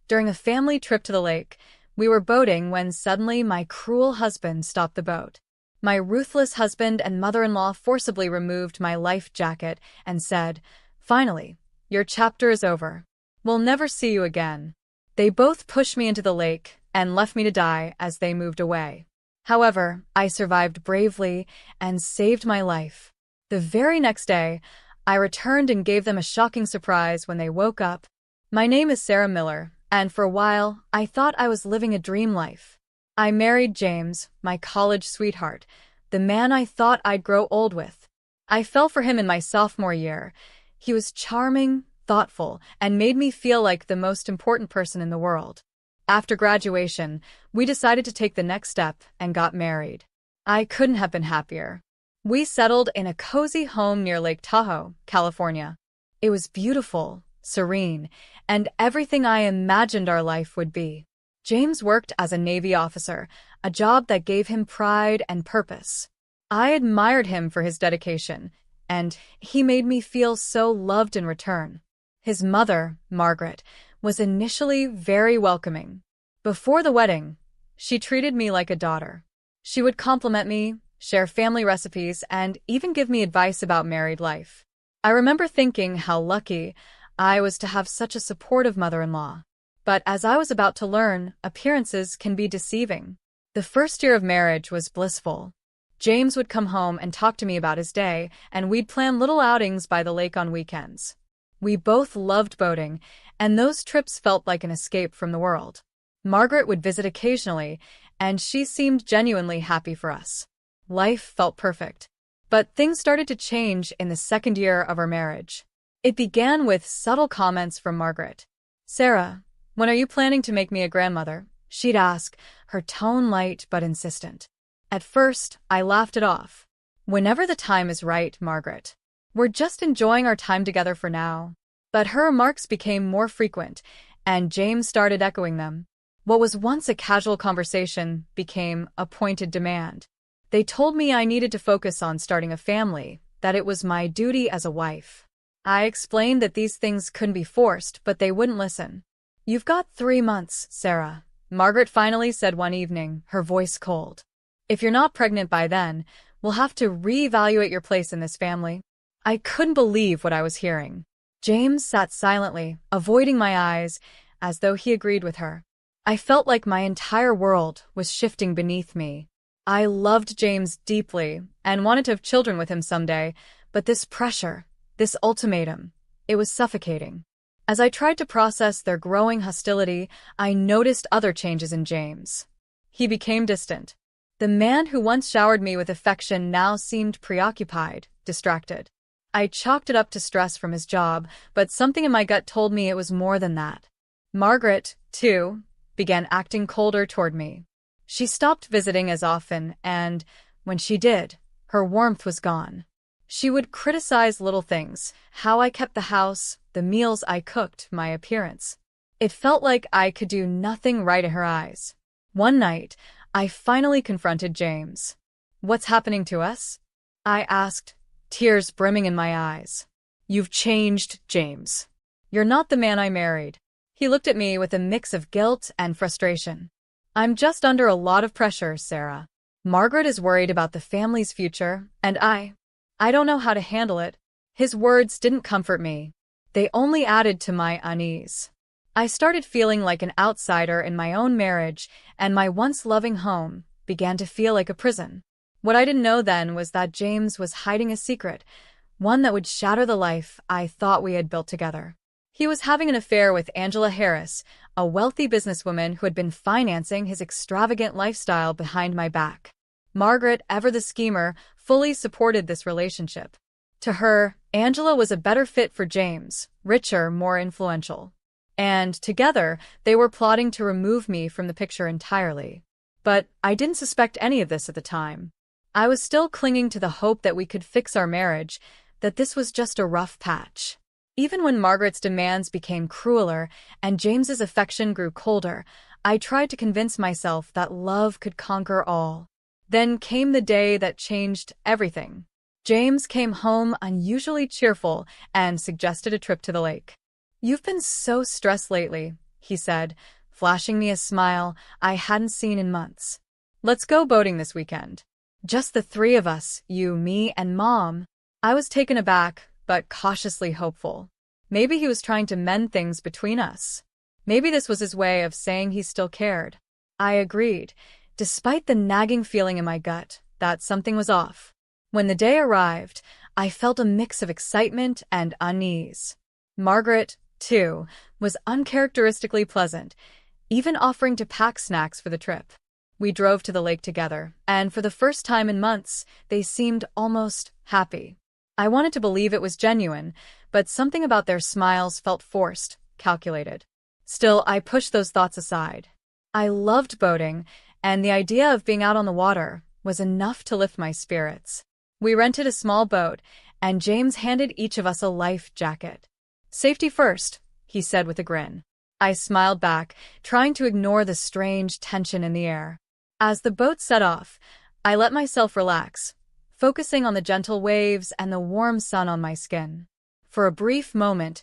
During a family trip to the lake, we were boating when suddenly my cruel husband stopped the boat. My ruthless husband and mother-in-law forcibly removed my life jacket and said, "Finally, your chapter is over. We'll never see you again." They both pushed me into the lake and left me to die as they moved away. However, I survived bravely and saved my life. The very next day, I returned and gave them a shocking surprise when they woke up. My name is Sarah Miller, and for a while, I thought I was living a dream life. I married James, my college sweetheart, the man I thought I'd grow old with. I fell for him in my sophomore year. He was charming, thoughtful, and made me feel like the most important person in the world. After graduation, we decided to take the next step and got married. I couldn't have been happier. We settled in a cozy home near Lake Tahoe, California. It was beautiful, serene, and everything I imagined our life would be. James worked as a Navy officer, a job that gave him pride and purpose. I admired him for his dedication, and he made me feel so loved in return. His mother, Margaret, was initially very welcoming. Before the wedding, she treated me like a daughter. She would compliment me, share family recipes, and even give me advice about married life. I remember thinking how lucky I was to have such a supportive mother-in-law. But as I was about to learn, appearances can be deceiving. The first year of marriage was blissful. James would come home and talk to me about his day, and we'd plan little outings by the lake on weekends. We both loved boating, and those trips felt like an escape from the world. Margaret would visit occasionally, and she seemed genuinely happy for us. Life felt perfect. But things started to change in the second year of our marriage. It began with subtle comments from Margaret. "Sarah, when are you planning to make me a grandmother?" she'd ask, her tone light but insistent. At first, I laughed it off. "Whenever the time is right, Margaret. We're just enjoying our time together for now." But her remarks became more frequent, and James started echoing them. What was once a casual conversation became a pointed demand. They told me I needed to focus on starting a family, that it was my duty as a wife. I explained that these things couldn't be forced, but they wouldn't listen. "You've got 3 months, Sarah," Margaret finally said one evening, her voice cold. "If you're not pregnant by then, we'll have to reevaluate your place in this family." I couldn't believe what I was hearing. James sat silently, avoiding my eyes, as though he agreed with her. I felt like my entire world was shifting beneath me. I loved James deeply and wanted to have children with him someday, but this pressure, this ultimatum, it was suffocating. As I tried to process their growing hostility, I noticed other changes in James. He became distant. The man who once showered me with affection now seemed preoccupied, distracted. I chalked it up to stress from his job, but something in my gut told me it was more than that. Margaret, too, began acting colder toward me. She stopped visiting as often, and, when she did, her warmth was gone. She would criticize little things, how I kept the house, the meals I cooked, my appearance. It felt like I could do nothing right in her eyes. One night, I finally confronted James. "What's happening to us?" I asked, tears brimming in my eyes. "You've changed, James. You're not the man I married." He looked at me with a mix of guilt and frustration. "I'm just under a lot of pressure, Sarah. Margaret is worried about the family's future, and I don't know how to handle it." His words didn't comfort me. They only added to my unease. I started feeling like an outsider in my own marriage, and my once loving home began to feel like a prison. What I didn't know then was that James was hiding a secret, one that would shatter the life I thought we had built together. He was having an affair with Angela Harris, a wealthy businesswoman who had been financing his extravagant lifestyle behind my back. Margaret, ever the schemer, fully supported this relationship. To her, Angela was a better fit for James, richer, more influential. And, together, they were plotting to remove me from the picture entirely. But I didn't suspect any of this at the time. I was still clinging to the hope that we could fix our marriage, that this was just a rough patch. Even when Margaret's demands became crueler and James's affection grew colder, I tried to convince myself that love could conquer all. Then came the day that changed everything. James came home unusually cheerful and suggested a trip to the lake. "You've been so stressed lately," he said, flashing me a smile I hadn't seen in months. Let's go boating this weekend. Just the three of us, you, me, and Mom. I was taken aback, but cautiously hopeful. Maybe he was trying to mend things between us. Maybe this was his way of saying he still cared. I agreed, despite the nagging feeling in my gut that something was off. When the day arrived, I felt a mix of excitement and unease. Margaret, too, was uncharacteristically pleasant, even offering to pack snacks for the trip. We drove to the lake together, and for the first time in months, they seemed almost happy. I wanted to believe it was genuine, but something about their smiles felt forced, calculated. Still, I pushed those thoughts aside. I loved boating, and the idea of being out on the water was enough to lift my spirits. We rented a small boat, and James handed each of us a life jacket. "Safety first," he said with a grin. I smiled back, trying to ignore the strange tension in the air. As the boat set off, I let myself relax, focusing on the gentle waves and the warm sun on my skin. For a brief moment,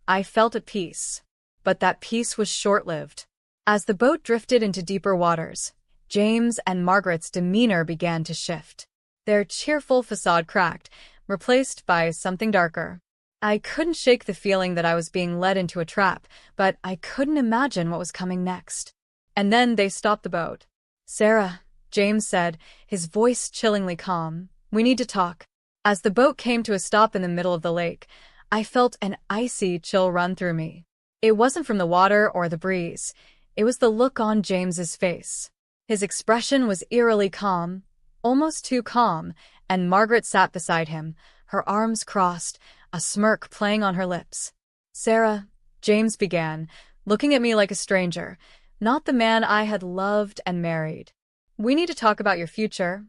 I felt at peace. But that peace was short-lived. As the boat drifted into deeper waters, James and Margaret's demeanor began to shift. Their cheerful facade cracked, replaced by something darker. I couldn't shake the feeling that I was being led into a trap, but I couldn't imagine what was coming next. And then they stopped the boat. "Sarah," James said, his voice chillingly calm, "we need to talk." As the boat came to a stop in the middle of the lake, I felt an icy chill run through me. It wasn't from the water or the breeze. It was the look on James's face. His expression was eerily calm, almost too calm, and Margaret sat beside him, her arms crossed, a smirk playing on her lips. "Sarah," James began, looking at me like a stranger, not the man I had loved and married. "We need to talk about your future,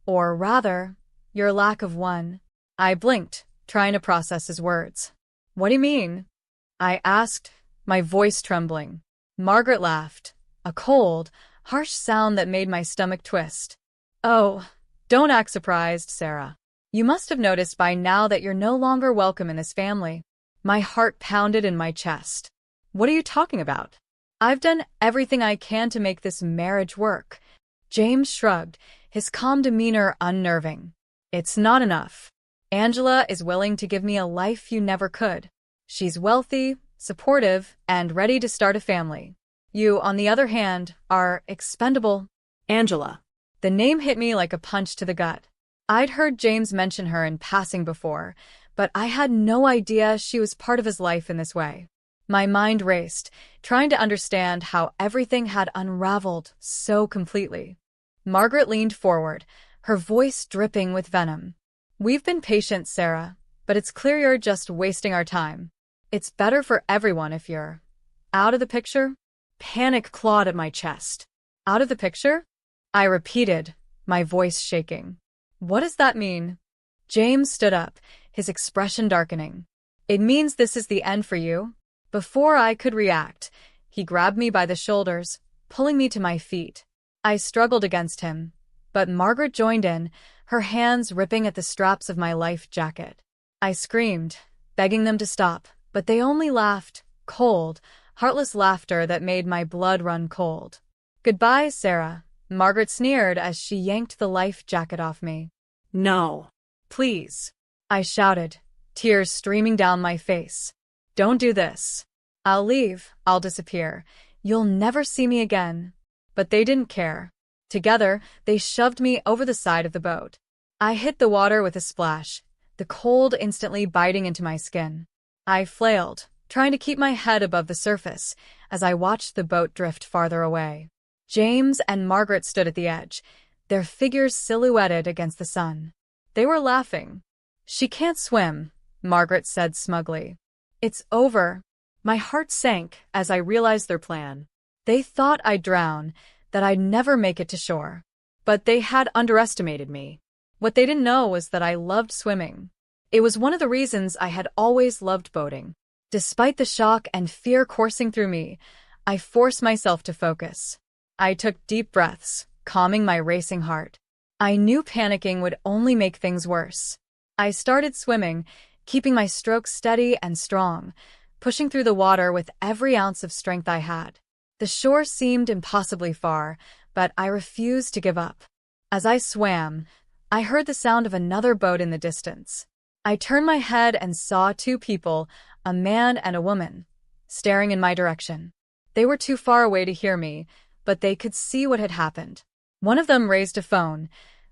or rather, your lack of one." I blinked, trying to process his words. "What do you mean?" I asked, my voice trembling. Margaret laughed, a cold, harsh sound that made my stomach twist. "Oh, don't act surprised, Sarah. You must have noticed by now that you're no longer welcome in this family." My heart pounded in my chest. "What are you talking about?" "I've done everything I can to make this marriage work." James shrugged, his calm demeanor unnerving. "It's not enough. Angela is willing to give me a life you never could. She's wealthy, supportive, and ready to start a family. You, on the other hand, are expendable." Angela. The name hit me like a punch to the gut. I'd heard James mention her in passing before, but I had no idea she was part of his life in this way. My mind raced, trying to understand how everything had unraveled so completely. Margaret leaned forward, her voice dripping with venom. "We've been patient, Sarah, but it's clear you're just wasting our time. It's better for everyone if you're out of the picture." Panic clawed at my chest. "Out of the picture?" I repeated, my voice shaking. "What does that mean?" James stood up, his expression darkening. "It means this is the end for you." Before I could react, he grabbed me by the shoulders, pulling me to my feet. I struggled against him, but Margaret joined in, her hands ripping at the straps of my life jacket. I screamed, begging them to stop, but they only laughed, cold, heartless laughter that made my blood run cold. "Goodbye, Sarah," Margaret sneered as she yanked the life jacket off me. "No." "Please," I shouted, tears streaming down my face. "Don't do this. I'll leave, I'll disappear. You'll never see me again." But they didn't care. Together, they shoved me over the side of the boat. I hit the water with a splash, the cold instantly biting into my skin. I flailed, trying to keep my head above the surface, as I watched the boat drift farther away. James and Margaret stood at the edge, their figures silhouetted against the sun. They were laughing. "She can't swim," Margaret said smugly. "It's over." My heart sank as I realized their plan. They thought I'd drown, that I'd never make it to shore. But they had underestimated me. What they didn't know was that I loved swimming. It was one of the reasons I had always loved boating. Despite the shock and fear coursing through me, I forced myself to focus. I took deep breaths, calming my racing heart. I knew panicking would only make things worse. I started swimming, keeping my strokes steady and strong, pushing through the water with every ounce of strength I had. The shore seemed impossibly far, but I refused to give up. As I swam, I heard the sound of another boat in the distance. I turned my head and saw two people, a man and a woman, staring in my direction. They were too far away to hear me, but they could see what had happened. One of them raised a phone,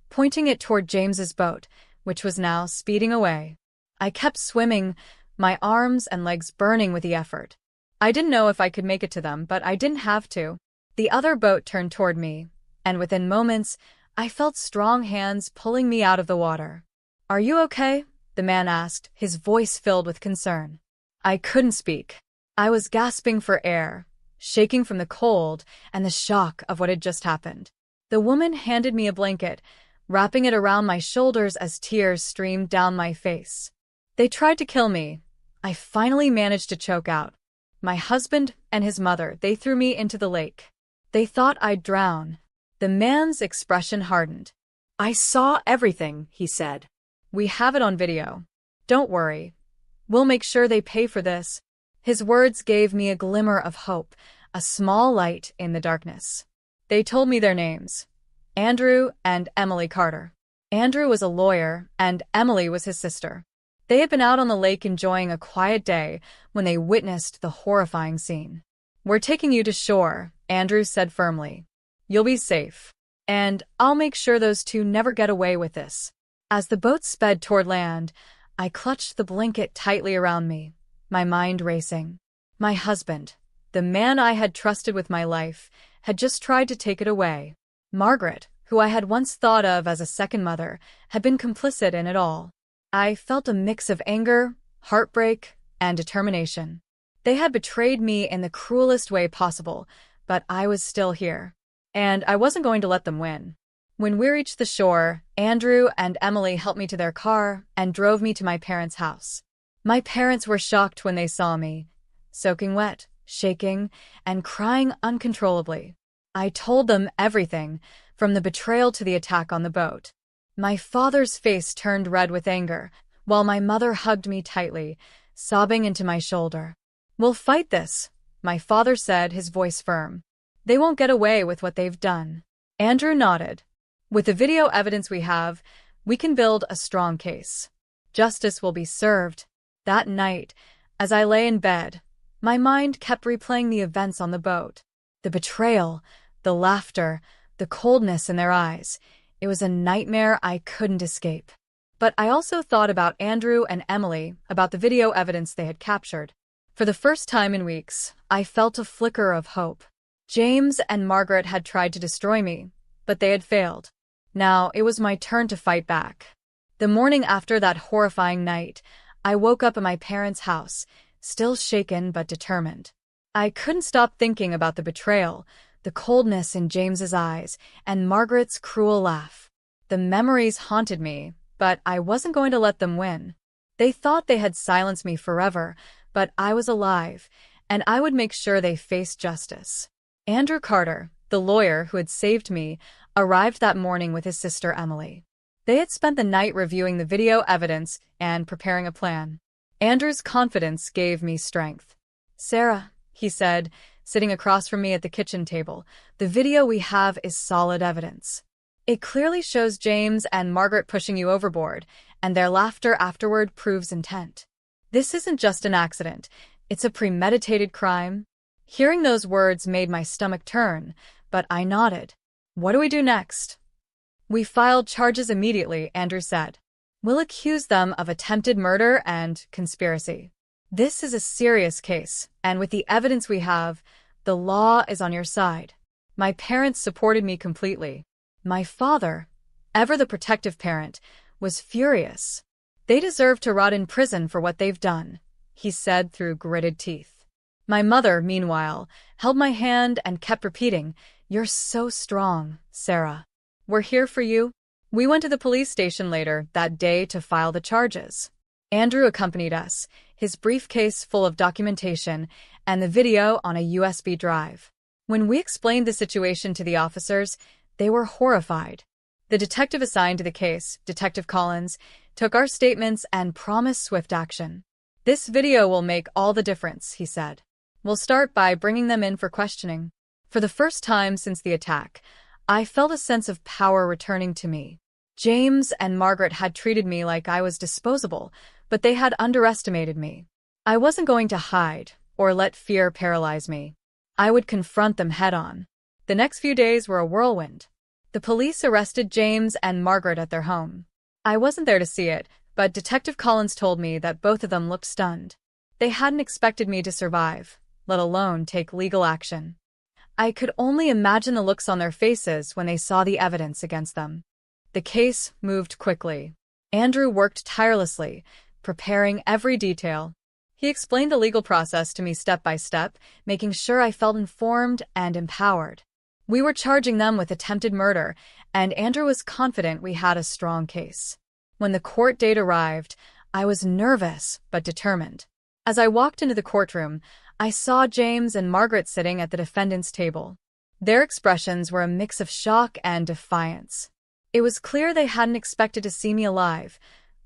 pointing it toward James's boat, which was now speeding away. I kept swimming, my arms and legs burning with the effort. I didn't know if I could make it to them, but I didn't have to. The other boat turned toward me, and within moments, I felt strong hands pulling me out of the water. "Are you okay?" the man asked, his voice filled with concern. I couldn't speak. I was gasping for air, shaking from the cold and the shock of what had just happened. The woman handed me a blanket, wrapping it around my shoulders as tears streamed down my face. "They tried to kill me," I finally managed to choke out. "My husband and his mother, they threw me into the lake. They thought I'd drown." The man's expression hardened. "I saw everything," he said. "We have it on video. Don't worry. We'll make sure they pay for this." His words gave me a glimmer of hope, a small light in the darkness. They told me their names: Andrew and Emily Carter. Andrew was a lawyer, and Emily was his sister. They had been out on the lake enjoying a quiet day when they witnessed the horrifying scene. "We're taking you to shore," Andrew said firmly. "You'll be safe. And I'll make sure those two never get away with this." As the boat sped toward land, I clutched the blanket tightly around me, my mind racing. My husband, the man I had trusted with my life, had just tried to take it away. Margaret, who I had once thought of as a second mother, had been complicit in it all. I felt a mix of anger, heartbreak, and determination. They had betrayed me in the cruelest way possible, but I was still here. And I wasn't going to let them win. When we reached the shore, Andrew and Emily helped me to their car and drove me to my parents' house. My parents were shocked when they saw me, soaking wet, shaking, and crying uncontrollably. I told them everything, from the betrayal to the attack on the boat. My father's face turned red with anger, while my mother hugged me tightly, sobbing into my shoulder. "We'll fight this," my father said, his voice firm. "They won't get away with what they've done." Andrew nodded. "With the video evidence we have, we can build a strong case. Justice will be served." That night, as I lay in bed, my mind kept replaying the events on the boat. The betrayal, the laughter, the coldness in their eyes. It was a nightmare I couldn't escape. But I also thought about Andrew and Emily, about the video evidence they had captured. For the first time in weeks, I felt a flicker of hope. James and Margaret had tried to destroy me, but they had failed. Now it was my turn to fight back. The morning after that horrifying night, I woke up at my parents' house, still shaken but determined. I couldn't stop thinking about the betrayal, the coldness in James's eyes, and Margaret's cruel laugh. The memories haunted me, but I wasn't going to let them win. They thought they had silenced me forever, but I was alive, and I would make sure they faced justice. Andrew Carter, the lawyer who had saved me, arrived that morning with his sister Emily. They had spent the night reviewing the video evidence and preparing a plan. Andrew's confidence gave me strength. "Sarah," he said, sitting across from me at the kitchen table, "the video we have is solid evidence. It clearly shows James and Margaret pushing you overboard, and their laughter afterward proves intent. This isn't just an accident, it's a premeditated crime." Hearing those words made my stomach turn, but I nodded. "What do we do next?" "We filed charges immediately," Andrew said. "We'll accuse them of attempted murder and conspiracy. This is a serious case, and with the evidence we have, the law is on your side." My parents supported me completely. My father, ever the protective parent, was furious. "They deserve to rot in prison for what they've done," he said through gritted teeth. My mother, meanwhile, held my hand and kept repeating, "You're so strong, Sarah. We're here for you." We went to the police station later that day to file the charges. Andrew accompanied us, his briefcase full of documentation and the video on a USB drive. When we explained the situation to the officers, they were horrified. The detective assigned to the case, Detective Collins, took our statements and promised swift action. "This video will make all the difference," he said. "We'll start by bringing them in for questioning." For the first time since the attack, I felt a sense of power returning to me. James and Margaret had treated me like I was disposable, but they had underestimated me. I wasn't going to hide or let fear paralyze me. I would confront them head-on. The next few days were a whirlwind. The police arrested James and Margaret at their home. I wasn't there to see it, but Detective Collins told me that both of them looked stunned. They hadn't expected me to survive, let alone take legal action. I could only imagine the looks on their faces when they saw the evidence against them. The case moved quickly. Andrew worked tirelessly, preparing every detail. He explained the legal process to me step by step, making sure I felt informed and empowered. We were charging them with attempted murder, and Andrew was confident we had a strong case. When the court date arrived, I was nervous but determined. As I walked into the courtroom, I saw James and Margaret sitting at the defendant's table. Their expressions were a mix of shock and defiance. It was clear they hadn't expected to see me alive,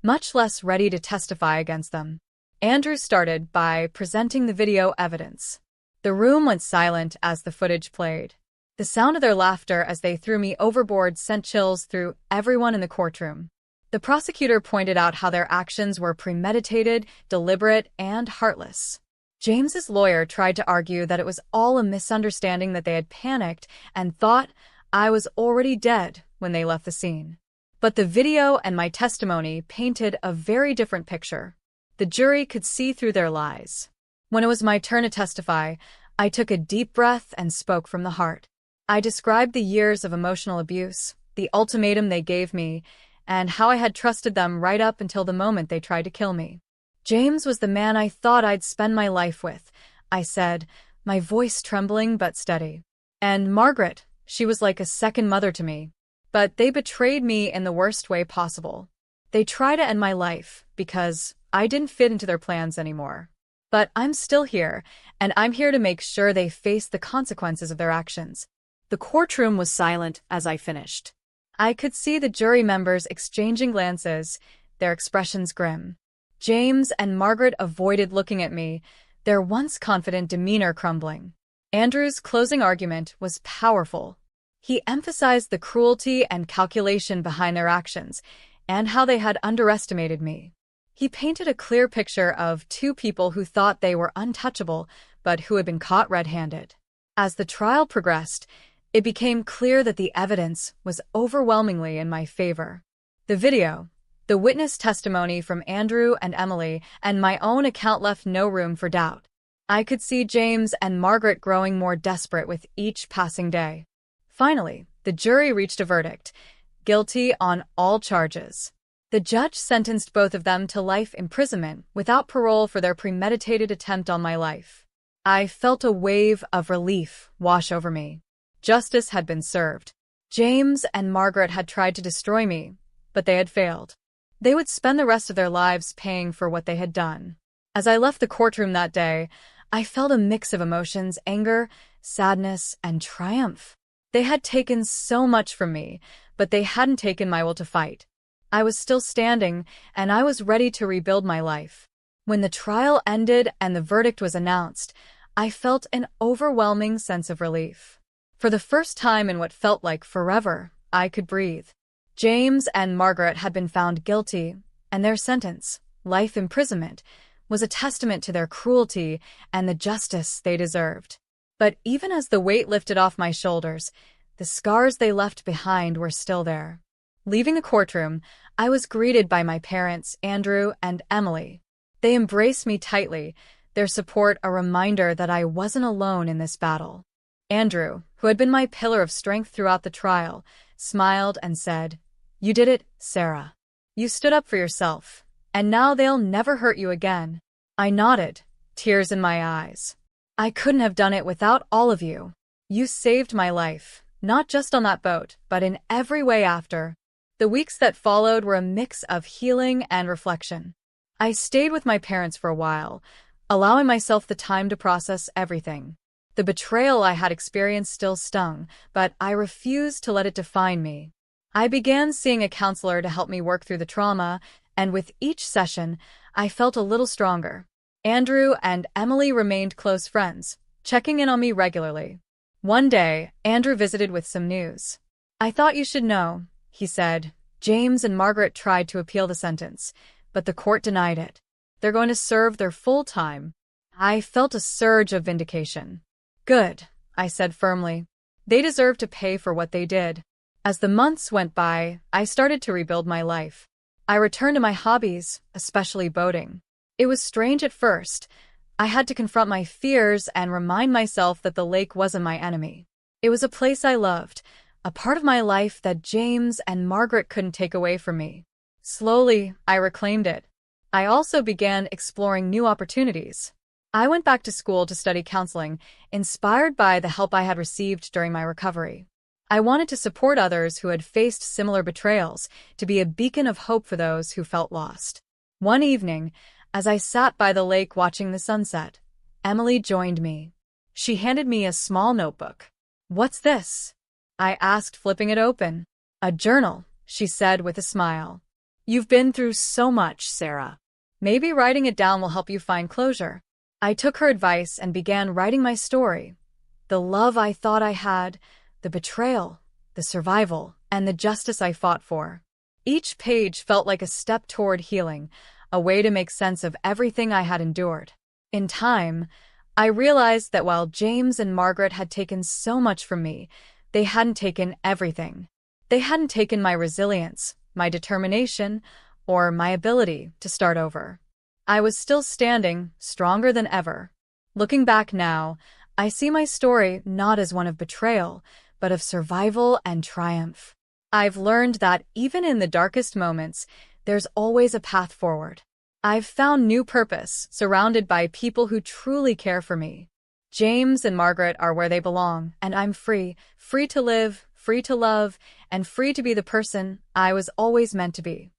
much less ready to testify against them. Andrew started by presenting the video evidence. The room went silent as the footage played. The sound of their laughter as they threw me overboard sent chills through everyone in the courtroom. The prosecutor pointed out how their actions were premeditated, deliberate, and heartless. James's lawyer tried to argue that it was all a misunderstanding, that they had panicked and thought I was already dead when they left the scene. But the video and my testimony painted a very different picture. The jury could see through their lies. When it was my turn to testify, I took a deep breath and spoke from the heart. I described the years of emotional abuse, the ultimatum they gave me, and how I had trusted them right up until the moment they tried to kill me. "James was the man I thought I'd spend my life with," I said, my voice trembling but steady. "And Margaret, she was like a second mother to me. But they betrayed me in the worst way possible. They tried to end my life because I didn't fit into their plans anymore. But I'm still here, and I'm here to make sure they face the consequences of their actions." The courtroom was silent as I finished. I could see the jury members exchanging glances, their expressions grim. James and Margaret avoided looking at me, their once confident demeanor crumbling. Andrew's closing argument was powerful. He emphasized the cruelty and calculation behind their actions, and how they had underestimated me. He painted a clear picture of two people who thought they were untouchable, but who had been caught red-handed. As the trial progressed, it became clear that the evidence was overwhelmingly in my favor. The video, the witness testimony from Andrew and Emily, and my own account left no room for doubt. I could see James and Margaret growing more desperate with each passing day. Finally, the jury reached a verdict: guilty on all charges. The judge sentenced both of them to life imprisonment without parole for their premeditated attempt on my life. I felt a wave of relief wash over me. Justice had been served. James and Margaret had tried to destroy me, but they had failed. They would spend the rest of their lives paying for what they had done. As I left the courtroom that day, I felt a mix of emotions: anger, sadness, and triumph. They had taken so much from me, but they hadn't taken my will to fight. I was still standing, and I was ready to rebuild my life. When the trial ended and the verdict was announced, I felt an overwhelming sense of relief. For the first time in what felt like forever, I could breathe. James and Margaret had been found guilty, and their sentence, life imprisonment, was a testament to their cruelty and the justice they deserved. But even as the weight lifted off my shoulders, the scars they left behind were still there. Leaving the courtroom, I was greeted by my parents, Andrew and Emily. They embraced me tightly, their support a reminder that I wasn't alone in this battle. Andrew, who had been my pillar of strength throughout the trial, smiled and said, "You did it, Sarah. You stood up for yourself, and now they'll never hurt you again." I nodded, tears in my eyes. "I couldn't have done it without all of you. You saved my life, not just on that boat, but in every way after." The weeks that followed were a mix of healing and reflection. I stayed with my parents for a while, allowing myself the time to process everything. The betrayal I had experienced still stung, but I refused to let it define me. I began seeing a counselor to help me work through the trauma, and with each session, I felt a little stronger. Andrew and Emily remained close friends, checking in on me regularly. One day, Andrew visited with some news. "I thought you should know," he said. "James and Margaret tried to appeal the sentence, but the court denied it. They're going to serve their full time." I felt a surge of vindication. "Good," I said firmly. "They deserve to pay for what they did." As the months went by, I started to rebuild my life. I returned to my hobbies, especially boating. It was strange at first. I had to confront my fears and remind myself that the lake wasn't my enemy. It was a place I loved, a part of my life that James and Margaret couldn't take away from me. Slowly, I reclaimed it. I also began exploring new opportunities. I went back to school to study counseling, inspired by the help I had received during my recovery. I wanted to support others who had faced similar betrayals, to be a beacon of hope for those who felt lost. One evening, as I sat by the lake watching the sunset, Emily joined me. She handed me a small notebook. "What's this?" I asked, flipping it open. "A journal," she said with a smile. "You've been through so much, Sarah. Maybe writing it down will help you find closure." I took her advice and began writing my story. The love I thought I had, the betrayal, the survival, and the justice I fought for. Each page felt like a step toward healing, a way to make sense of everything I had endured. In time, I realized that while James and Margaret had taken so much from me, they hadn't taken everything. They hadn't taken my resilience, my determination, or my ability to start over. I was still standing, stronger than ever. Looking back now, I see my story not as one of betrayal, but of survival and triumph. I've learned that even in the darkest moments, there's always a path forward. I've found new purpose, surrounded by people who truly care for me. James and Margaret are where they belong, and I'm free, free to live, free to love, and free to be the person I was always meant to be.